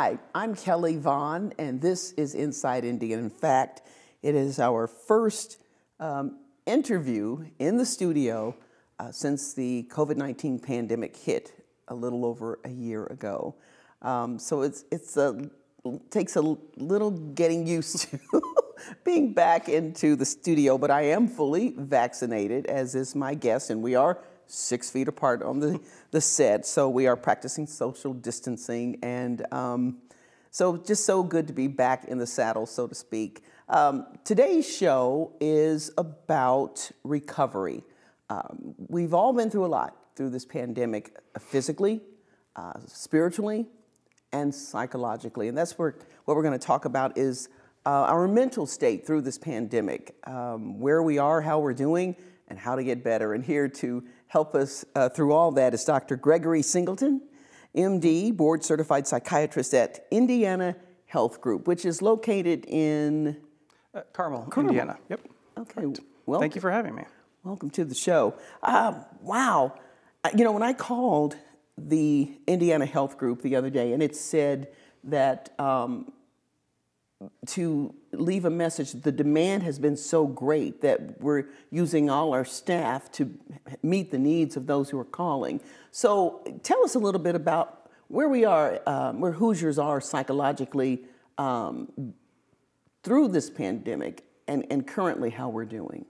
Hi, I'm Kelly Vaughn, and this is Inside Indy. And in fact, it is our first interview in the studio since the COVID-19 pandemic hit a little over a year ago. So it takes a little getting used to being back into the studio, but I am fully vaccinated, as is my guest, and we are 6 feet apart on the set, so we are practicing social distancing, and so just so good to be back in the saddle, so to speak. Today's show is about recovery. We've all been through a lot through this pandemic, physically, spiritually, and psychologically, and that's what we're going to talk about is our mental state through this pandemic, where we are, how we're doing, and how to get better. And here to help us through all that is Dr. Gregory Singleton, MD, board-certified psychiatrist at Indiana Health Group, which is located in Carmel, Indiana. Yep. Okay. Well, thank you for having me. Welcome to the show. Wow. You know, when I called the Indiana Health Group the other day, and it said that to leave a message, the demand has been so great that we're using all our staff to meet the needs of those who are calling. So tell us a little bit about where we are, where Hoosiers are psychologically through this pandemic and currently how we're doing.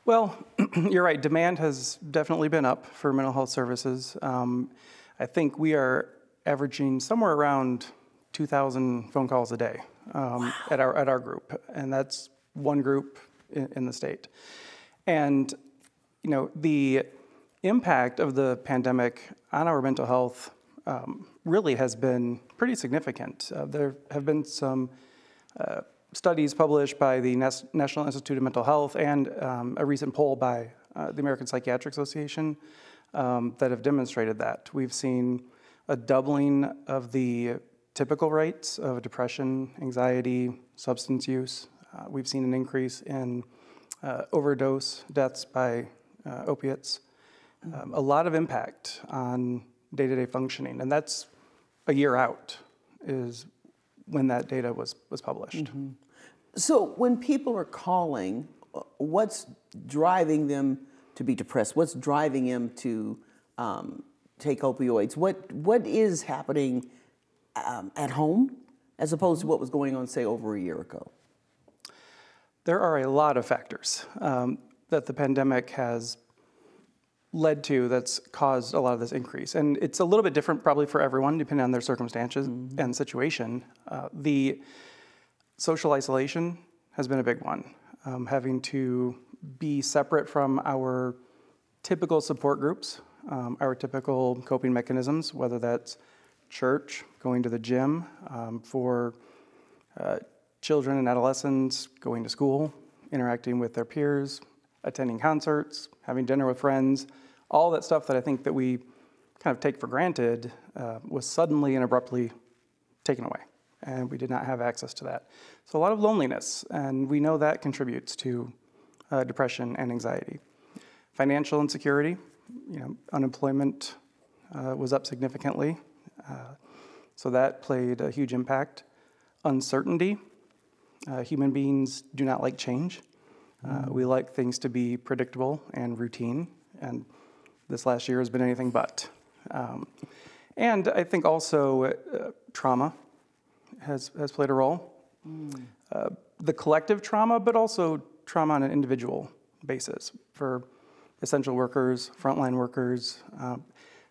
Well, you're right. Demand has definitely been up for mental health services. I think we are averaging somewhere around 2,000 phone calls a day at our group, and that's one group in the state. And you know, the impact of the pandemic on our mental health really has been pretty significant. There have been some studies published by the National Institute of Mental Health and a recent poll by the American Psychiatric Association that have demonstrated that. We've seen a doubling of the typical rates of depression, anxiety, substance use. We've seen an increase in overdose deaths by opiates. A lot of impact on day-to-day functioning, and that's a year out is when that data was published. Mm-hmm. So when people are calling, what's driving them to be depressed? What's driving them to take opioids? What is happening at home as opposed to what was going on, say, over a year ago? There are a lot of factors that the pandemic has led to that's caused a lot of this increase. And it's a little bit different probably for everyone, depending on their circumstances and situation. The social isolation has been a big one. Having to be separate from our typical support groups, our typical coping mechanisms, whether that's church, going to the gym, for children and adolescents, going to school, interacting with their peers, attending concerts, having dinner with friends, all that stuff that I think that we kind of take for granted was suddenly and abruptly taken away, and we did not have access to that. So a lot of loneliness, and we know that contributes to depression and anxiety. Financial insecurity, you know, unemployment was up significantly. So that played a huge impact. Uncertainty. Human beings do not like change. We like things to be predictable and routine, and this last year has been anything but. And I think also trauma has played a role. The collective trauma, but also trauma on an individual basis for essential workers, frontline workers,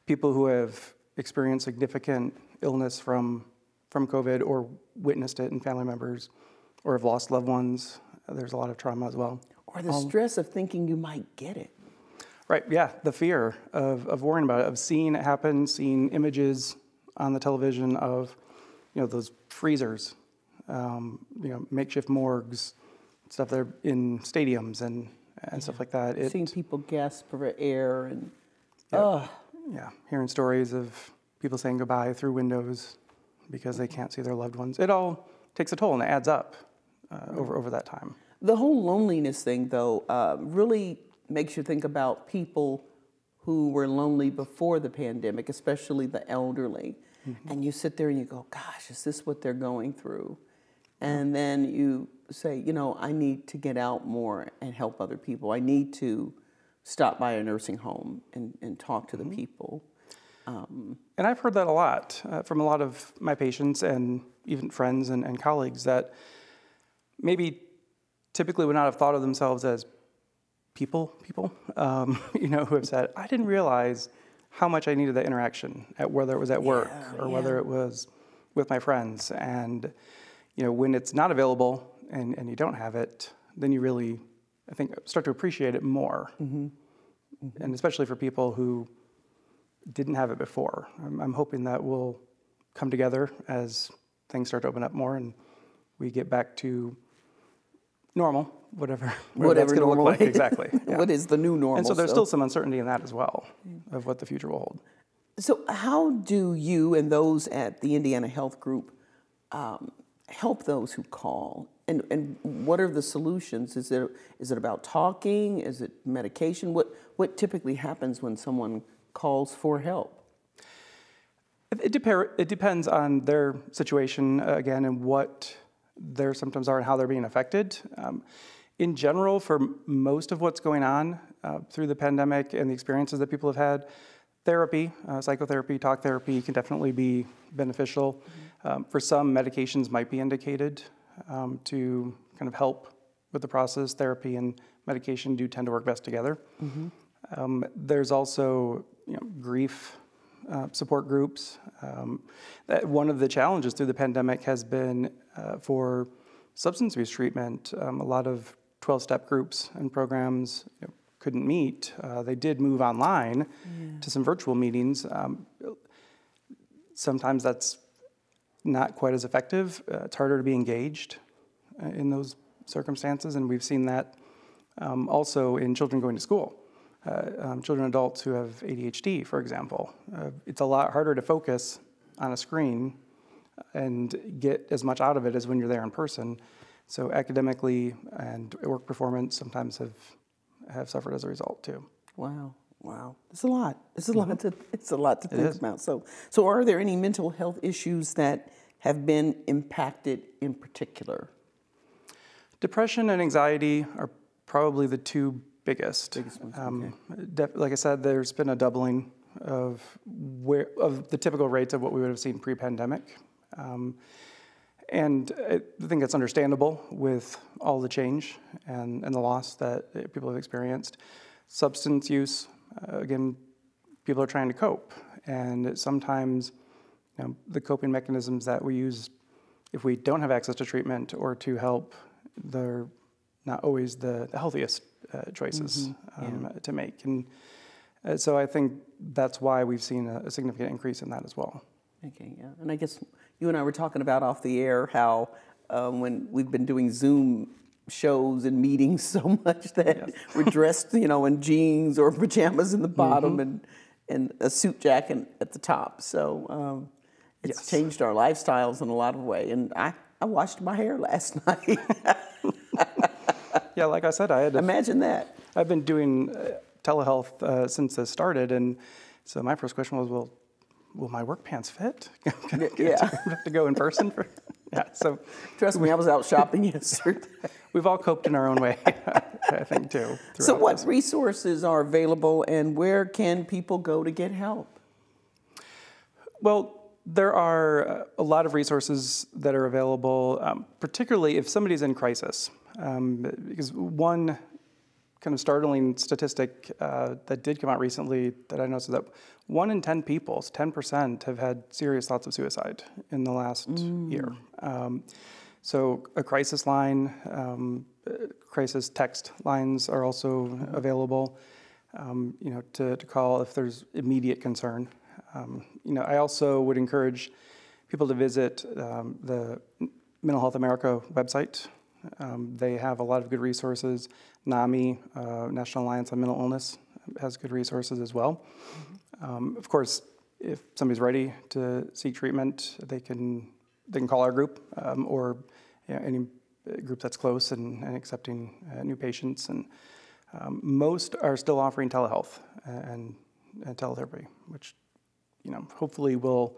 people who have experienced significant illness from COVID or witnessed it in family members or have lost loved ones. There's a lot of trauma as well. Or the stress of thinking you might get it. Right, yeah, the fear of worrying about it, of seeing it happen, seeing images on the television of, you know, those freezers, you know, makeshift morgues, stuff there in stadiums and stuff like that. Seeing people gasp for air and, yeah, hearing stories of people saying goodbye through windows because they can't see their loved ones. It all takes a toll and it adds up over that time. The whole loneliness thing, though, really makes you think about people who were lonely before the pandemic, especially the elderly. and you sit there and you go, gosh, is this what they're going through? And then you say, you know, I need to get out more and help other people. I need to stop by a nursing home and talk to the people. And I've heard that a lot from a lot of my patients and even friends and colleagues that maybe typically would not have thought of themselves as people, you know, who have said, I didn't realize how much I needed that interaction, whether it was at work or whether it was with my friends. And, you know, when it's not available and you don't have it, then you really, I think, start to appreciate it more. And especially for people who didn't have it before. I'm hoping that we'll come together as things start to open up more and we get back to normal, whatever that's going to look like. Exactly. Yeah. What is the new normal? And so there's still some uncertainty in that as well, of what the future will hold. So how do you and those at the Indiana Health Group help those who call? And what are the solutions? Is it about talking? Is it medication? What typically happens when someone calls for help? It depends on their situation, again, and what their symptoms are and how they're being affected. In general, for most of what's going on through the pandemic and the experiences that people have had, therapy, psychotherapy, talk therapy can definitely be beneficial. For some, medications might be indicated to kind of help with the process. Therapy and medication do tend to work best together. There's also, you know, grief support groups. One of the challenges through the pandemic has been for substance abuse treatment. A lot of 12-step groups and programs, you know, couldn't meet. They did move online to some virtual meetings. Sometimes that's not quite as effective. It's harder to be engaged in those circumstances, and we've seen that also in children going to school. Children and adults who have ADHD, for example. It's a lot harder to focus on a screen and get as much out of it as when you're there in person. So academically and work performance sometimes have suffered as a result too. Wow. It's a lot. It's a lot to think about. So are there any mental health issues that have been impacted in particular? Depression and anxiety are probably the two biggest ones. Like I said, there's been a doubling of the typical rates of what we would have seen pre-pandemic. And I think that's understandable with all the change and the loss that people have experienced. Substance use, again, people are trying to cope. And sometimes, you know, the coping mechanisms that we use if we don't have access to treatment or to help, they're not always the healthiest choices to make. And so I think that's why we've seen a significant increase in that as well. Okay, yeah. And I guess you and I were talking about off the air how when we've been doing Zoom shows and meetings so much that we're dressed, you know, in jeans or pajamas in the bottom and a suit jacket at the top. So it's changed our lifestyles in a lot of ways. And I washed my hair last night. Yeah, like I said, I had to... Imagine that. I've been doing telehealth since this started, and so my first question was, well, will my work pants fit? Have to go in person for... So trust me, I was out shopping yesterday. We've all coped in our own way, I think, too. So what resources are available, and where can people go to get help? Well, there are a lot of resources that are available, particularly if somebody's in crisis. Because one kind of startling statistic that did come out recently that I noticed is that 1 in 10 people, 10%, have had serious thoughts of suicide in the last year. So a crisis line, crisis text lines are also available, you know, to call if there's immediate concern. You know, I also would encourage people to visit the Mental Health America website. They have a lot of good resources. NAMI, National Alliance on Mental Illness, has good resources as well. Of course, if somebody's ready to seek treatment, they can call our group or, you know, any group that's close and accepting new patients. And most are still offering telehealth and teletherapy, which, you know, hopefully will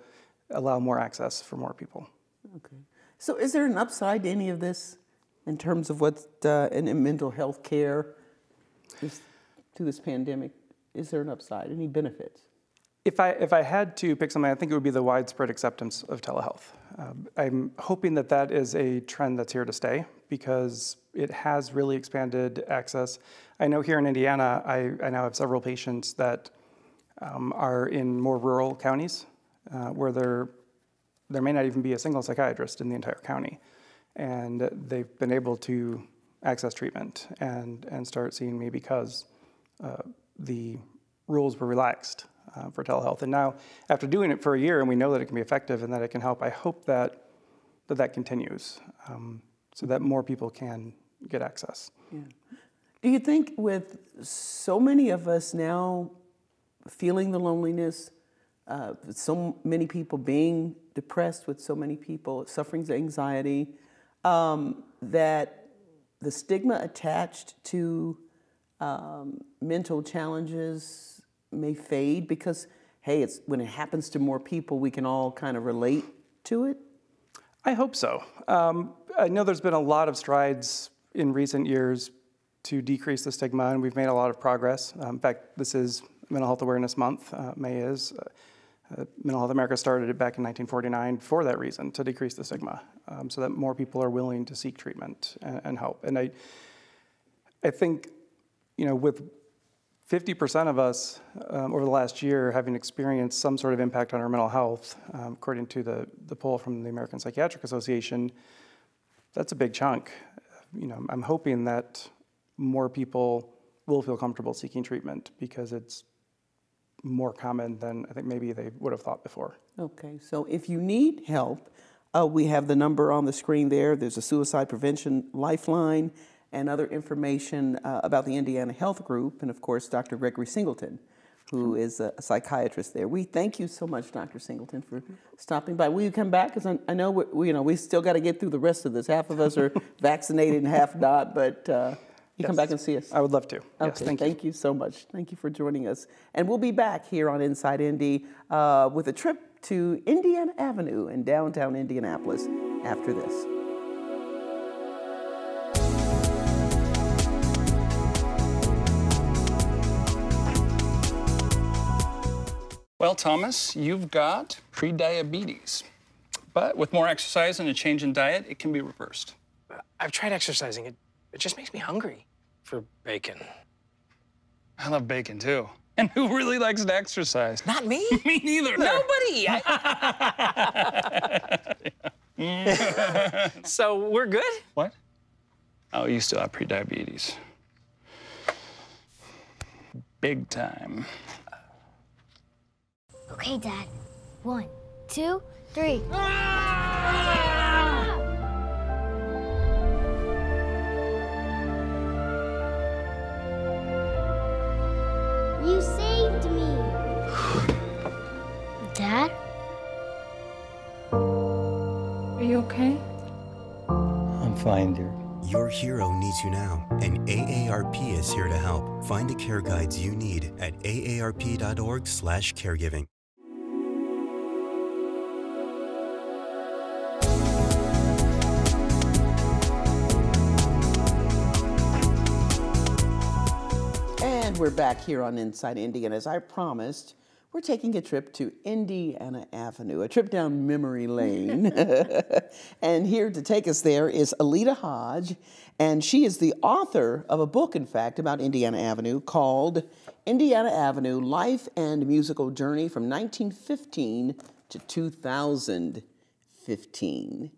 allow more access for more people. Okay. So is there an upside to any of this in terms of what in mental health care to this pandemic? Is there an upside? Any benefits? If I had to pick something, I think it would be the widespread acceptance of telehealth. I'm hoping that that is a trend that's here to stay because it has really expanded access. I know here in Indiana, I now have several patients that are in more rural counties where there may not even be a single psychiatrist in the entire county. And they've been able to access treatment and start seeing me because the rules were relaxed for telehealth. And now, after doing it for a year, and we know that it can be effective and that it can help, I hope that continues so that more people can get access. Yeah. Do you think with so many of us now feeling the loneliness, so many people being depressed, with so many people suffering anxiety, that the stigma attached to mental challenges may fade because, hey, when it happens to more people, we can all kind of relate to it? I hope so. I know there's been a lot of strides in recent years to decrease the stigma, and we've made a lot of progress. In fact, this is Mental Health Awareness Month. May is. Mental Health America started it back in 1949 for that reason, to decrease the stigma, so that more people are willing to seek treatment and help. And I think, with 50% of us over the last year having experienced some sort of impact on our mental health, according to the poll from the American Psychiatric Association, that's a big chunk. I'm hoping that more people will feel comfortable seeking treatment because it's more common than I think maybe they would have thought before. Okay, so if you need help, we have the number on the screen there. There's a suicide prevention lifeline and other information about the Indiana Health Group, and of course, Dr. Gregory Singleton, who is a psychiatrist there. We thank you so much, Dr. Singleton, for stopping by. Will you come back? Because I know we still got to get through the rest of this. Half of us are vaccinated and half not, but you come back and see us. I would love to. Okay, Yes, thank you so much. Thank you for joining us. And we'll be back here on Inside Indy with a trip to Indiana Avenue in downtown Indianapolis after this. Well, Thomas, you've got prediabetes. But with more exercise and a change in diet, it can be reversed. I've tried exercising. It just makes me hungry for bacon. I love bacon, too. And who really likes to exercise? Not me. Me neither. Nobody. So we're good? What? Oh, you still have prediabetes. Big time. Okay, Dad. 1, 2, 3. You saved me. Dad? Are you okay? I'm fine, dear. Your hero needs you now, and AARP is here to help. Find the care guides you need at aarp.org/caregiving. And we're back here on Inside Indy, and as I promised, we're taking a trip to Indiana Avenue, a trip down memory lane. And here to take us there is Aleta Hodge, and she is the author of a book, in fact, about Indiana Avenue called Indiana Avenue, Life and Musical Journey from 1915 to 2015.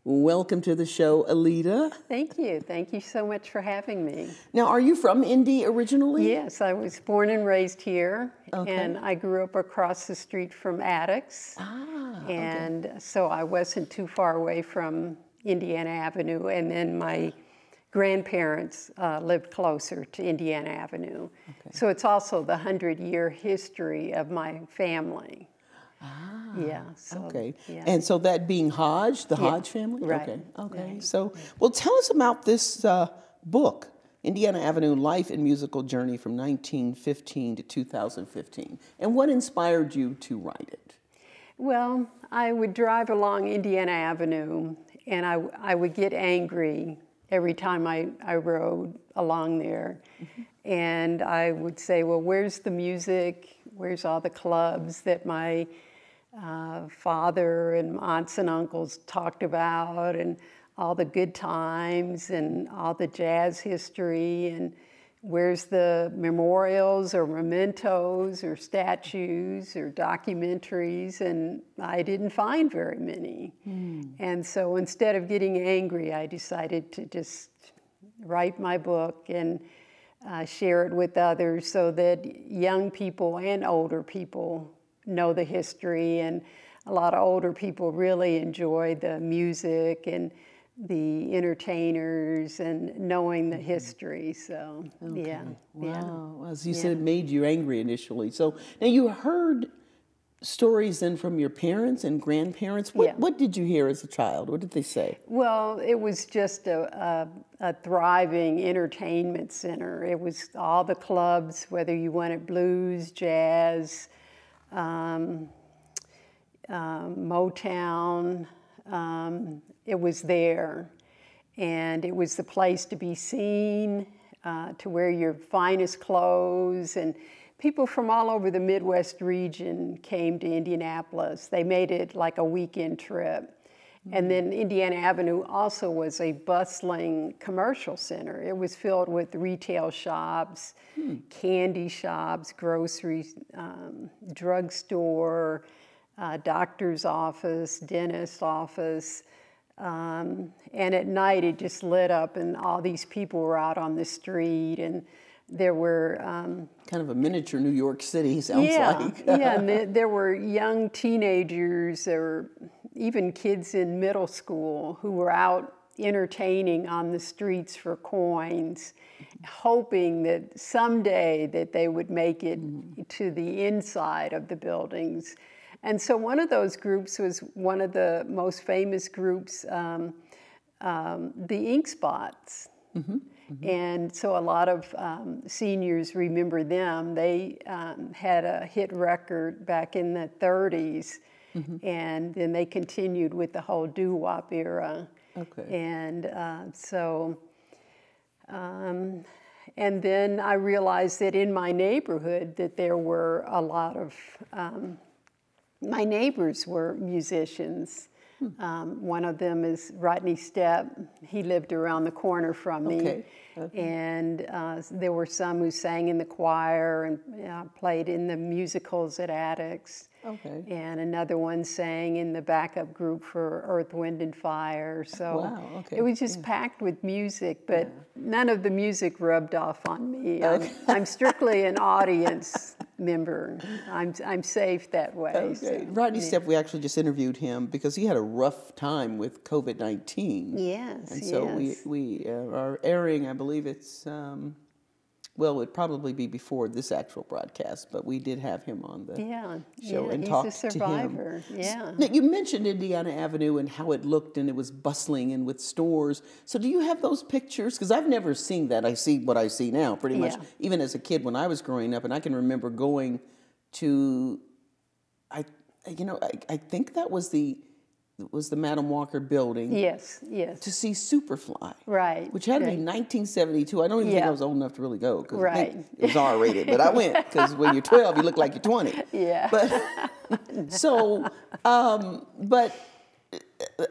Welcome to the show, Aleta. Thank you. Thank you so much for having me. Now, are you from Indy originally? Yes, I was born and raised here, Okay. and I grew up across the street from Attucks. And so I wasn't too far away from Indiana Avenue, and then my grandparents lived closer to Indiana Avenue. So it's also the 100-year history of my family. Yeah. So, Okay. yeah. And so that being Hodge, the Hodge family? right, Okay. Okay. right. So, well, tell us about this book, Indiana Avenue, Life and Musical Journey from 1915 to 2015. And what inspired you to write it? Well, I would drive along Indiana Avenue, and I would get angry every time I rode along there. And I would say, well, where's the music? Where's all the clubs that my father and aunts and uncles talked about, and all the good times and all the jazz history, and where's the memorials or mementos or statues or documentaries? And I didn't find very many. And so instead of getting angry, I decided to just write my book and share it with others so that young people and older people know the history. And a lot of older people really enjoy the music and the entertainers and knowing the history. So, yeah. Wow. As you said, it made you angry initially. So now you heard stories then from your parents and grandparents. What did you hear as a child? What did they say? Well, it was just a thriving entertainment center. It was all the clubs, whether you wanted blues, jazz, Motown, it was there. And it was the place to be seen, to wear your finest clothes. And people from all over the Midwest region came to Indianapolis. They made it like a weekend trip. And then Indiana Avenue also was a bustling commercial center. It was filled with retail shops, candy shops, groceries, drugstore, doctor's office, dentist's office. And at night it just lit up and all these people were out on the street, and there were... kind of a miniature New York City, sounds like. And there were young teenagers, there were even kids in middle school who were out entertaining on the streets for coins, hoping that someday that they would make it to the inside of the buildings. And so one of those groups was one of the most famous groups, the Ink Spots. And so a lot of seniors remember them. They had a hit record back in the 30s, and then they continued with the whole doo-wop era. And and then I realized that in my neighborhood that there were a lot of, my neighbors were musicians. One of them is Rodney Stepp. He lived around the corner from me. And there were some who sang in the choir and played in the musicals at Attucks. And another one sang in the backup group for Earth, Wind, and Fire. So it was just packed with music, but none of the music rubbed off on me. I'm strictly an audience member. I'm safe that way. So, Rodney Stepp, we actually just interviewed him because he had a rough time with COVID-19. And so we are airing, I believe it's, well, it'd probably be before this actual broadcast, but we did have him on the show and talked he's a survivor. to him. Now, you mentioned Indiana Avenue and how it looked, and it was bustling and with stores. So do you have those pictures? Because I've never seen that. I see what I see now pretty much, even as a kid when I was growing up, and I can remember going to, I think that was the Madam Walker building. To see Superfly. Which had to be 1972. I don't even think I was old enough to really go because I think it was R-rated, but I went because when you're 12, you look like you're 20. But so, but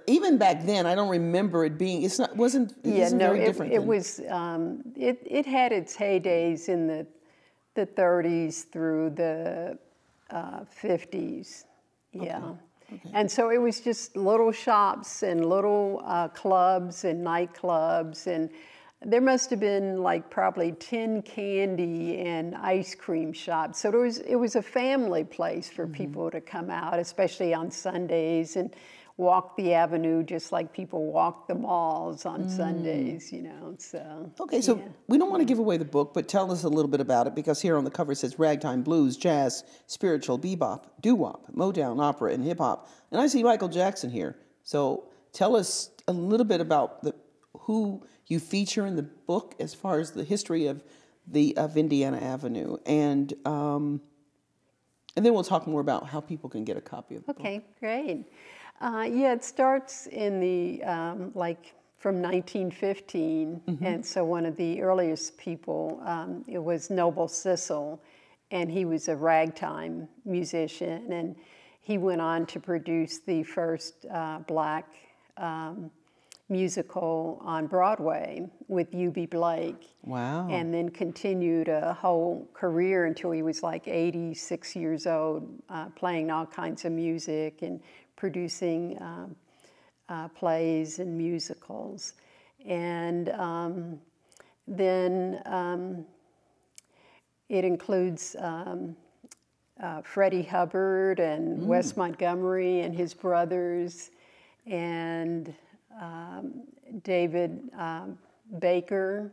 even back then, I don't remember it being. It wasn't very different. It was. It had its heydays in the 30s through the 50s. And so it was just little shops and little clubs and nightclubs, and there must have been like probably 10 candy and ice cream shops. So it was a family place for people to come out, especially on Sundays, and walk the avenue just like people walk the malls on Sundays, so. Okay, so we don't want to give away the book, but tell us a little bit about it, because here on the cover it says ragtime, blues, jazz, spiritual, bebop, doo-wop, Motown, opera, and hip-hop. And I see Michael Jackson here. So tell us a little bit about who you feature in the book as far as the history of Indiana Avenue. And And then we'll talk more about how people can get a copy of the book. Okay, great. Yeah, it starts in the, from 1915, and so one of the earliest people, it was Noble Sissel, and he was a ragtime musician, and he went on to produce the first black musical on Broadway with U.B. Blake. Wow. And then continued a whole career until he was like 86 years old, playing all kinds of music and producing plays and musicals. And then it includes Freddie Hubbard and Wes Montgomery and his brothers, and David Baker.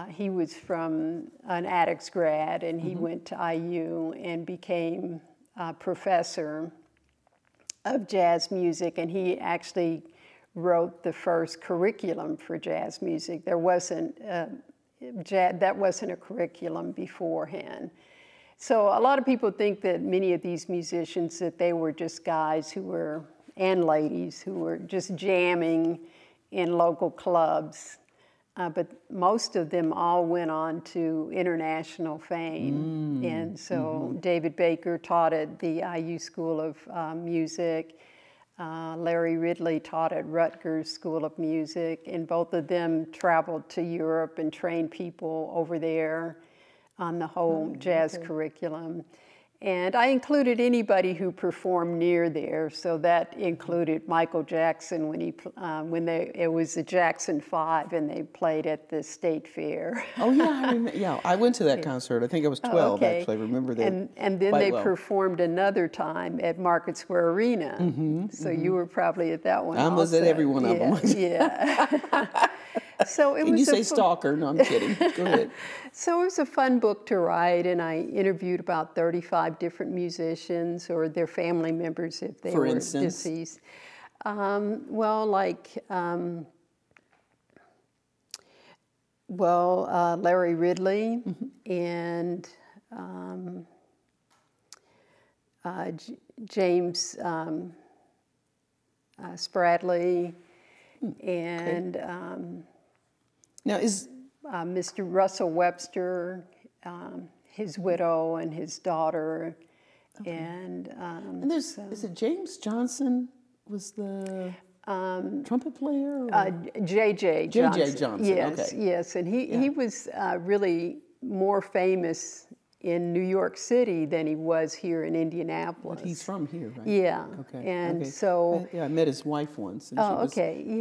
He was from an Attucks grad, and he went to IU and became a professor of jazz music, and he actually wrote the first curriculum for jazz music. There wasn't that wasn't a curriculum beforehand. So a lot of people think that many of these musicians, that they were just guys who were, and ladies, who were just jamming in local clubs. But most of them all went on to international fame. And so David Baker taught at the IU School of Music. Larry Ridley taught at Rutgers School of Music. And both of them traveled to Europe and trained people over there on the whole jazz curriculum. And I included anybody who performed near there, so that included Michael Jackson when it was the Jackson 5 and they played at the State Fair. Oh yeah, I went to that concert. I think I was 12 actually. I remember that. And then they performed another time at Market Square Arena. So you were probably at that one. I was at every one of them. Yeah. So it Can was you say stalker? No, I'm kidding. Go ahead. So it was a fun book to write, and I interviewed about 35 different musicians or their family members if they were deceased. Larry Ridley and James Spradley and now is Mr. Russell Webster, his widow and his daughter, and there's is it James Johnson was the trumpet player? J.J. Johnson. J.J. Johnson. Yes, okay. yes, and he was really more famous in New York City than he was here in Indianapolis. But he's from here, right? Yeah. Okay. And so I met his wife once, and she was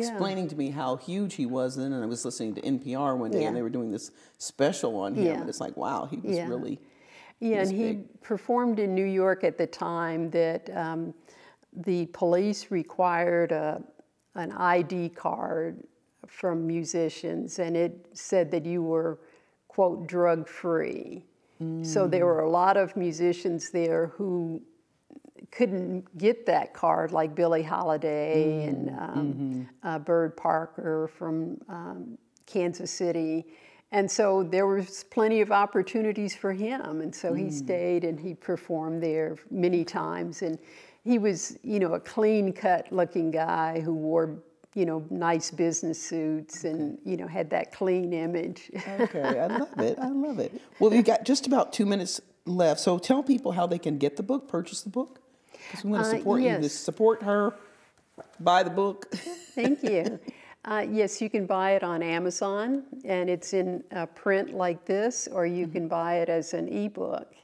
explaining to me how huge he was then, and I was listening to NPR one day, and they were doing this special on him, and it's like, wow, he was really and he performed in New York at the time that the police required an ID card from musicians, and it said that you were, quote, drug-free. So there were a lot of musicians there who couldn't get that card, like Billie Holiday and Bird Parker from Kansas City. And so there was plenty of opportunities for him. And so he stayed and he performed there many times. And he was, a clean-cut looking guy who wore nice business suits and, had that clean image. Okay, I love it. I love it. Well, we've got just about 2 minutes left. So tell people how they can get the book, purchase the book. Because we want to support you. To support her, buy the book. Thank you. Yes, you can buy it on Amazon, and it's in print like this, or you can buy it as an ebook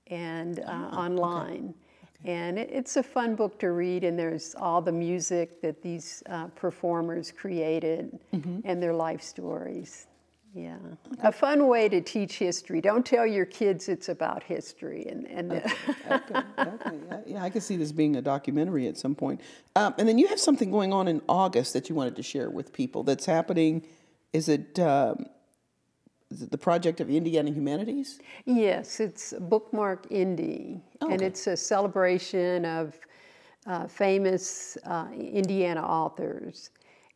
and online. Okay. And it's a fun book to read, and there's all the music that these performers created and their life stories. Yeah, a fun way to teach history. Don't tell your kids it's about history. Yeah, I can see this being a documentary at some point. And then you have something going on in August that you wanted to share with people that's happening. Is it the Project of Indiana Humanities? Yes, it's Bookmark Indy, and it's a celebration of famous Indiana authors.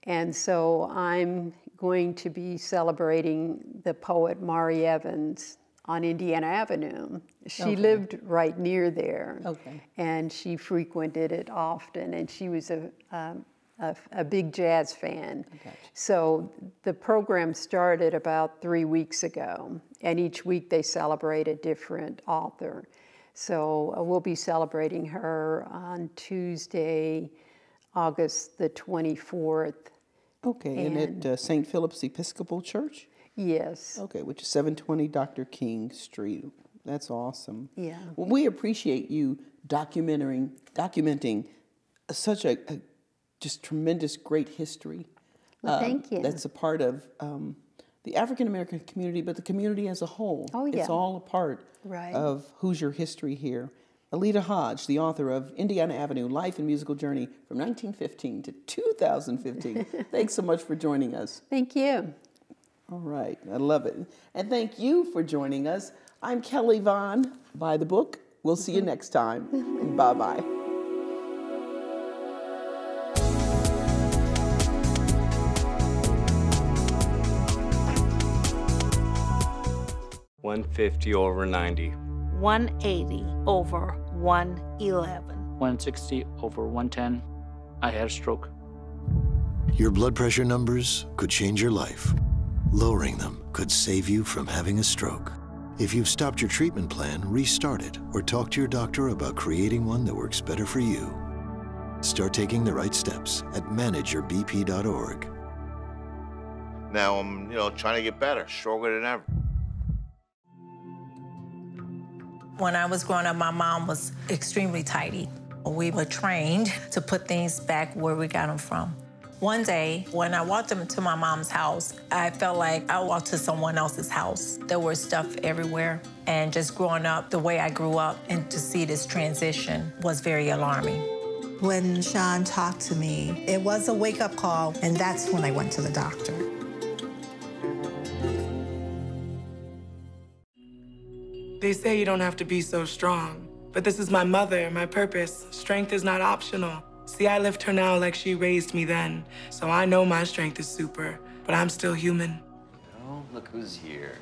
And so I'm going to be celebrating the poet Mari Evans on Indiana Avenue. She Okay. lived right near there. Okay. And she frequented it often, and she was a big jazz fan. So the program started about 3 weeks ago, and each week they celebrate a different author. So we'll be celebrating her on Tuesday, August the 24th. Okay, and at St. Philip's Episcopal Church? Yes. Okay, which is 720 Dr. King Street. That's awesome. Yeah. Well, we appreciate you documenting such a just tremendous, great history. Well, thank you. That's a part of the African American community, but the community as a whole. Oh, yeah. It's all a part Right. of Hoosier history here. Aleta Hodge, the author of Indiana Avenue, Life and Musical Journey from 1915 to 2015. Thanks so much for joining us. Thank you. All right, I love it. And thank you for joining us. I'm Kelly Vaughn. Buy the book. We'll see you next time. Bye-bye. $150/90. 180 over 111. 160 over 110. I had a stroke. Your blood pressure numbers could change your life. Lowering them could save you from having a stroke. If you've stopped your treatment plan, restart it or talk to your doctor about creating one that works better for you. Start taking the right steps at manageyourbp.org. Now I'm, trying to get better, stronger than ever. When I was growing up, my mom was extremely tidy. We were trained to put things back where we got them from. One day, when I walked into my mom's house, I felt like I walked to someone else's house. There was stuff everywhere. And just growing up the way I grew up and to see this transition was very alarming. When Sean talked to me, it was a wake-up call, and that's when I went to the doctor. They say you don't have to be so strong, but this is my mother, my purpose. Strength is not optional. See, I lift her now like she raised me then, so I know my strength is super, but I'm still human. Oh, look who's here.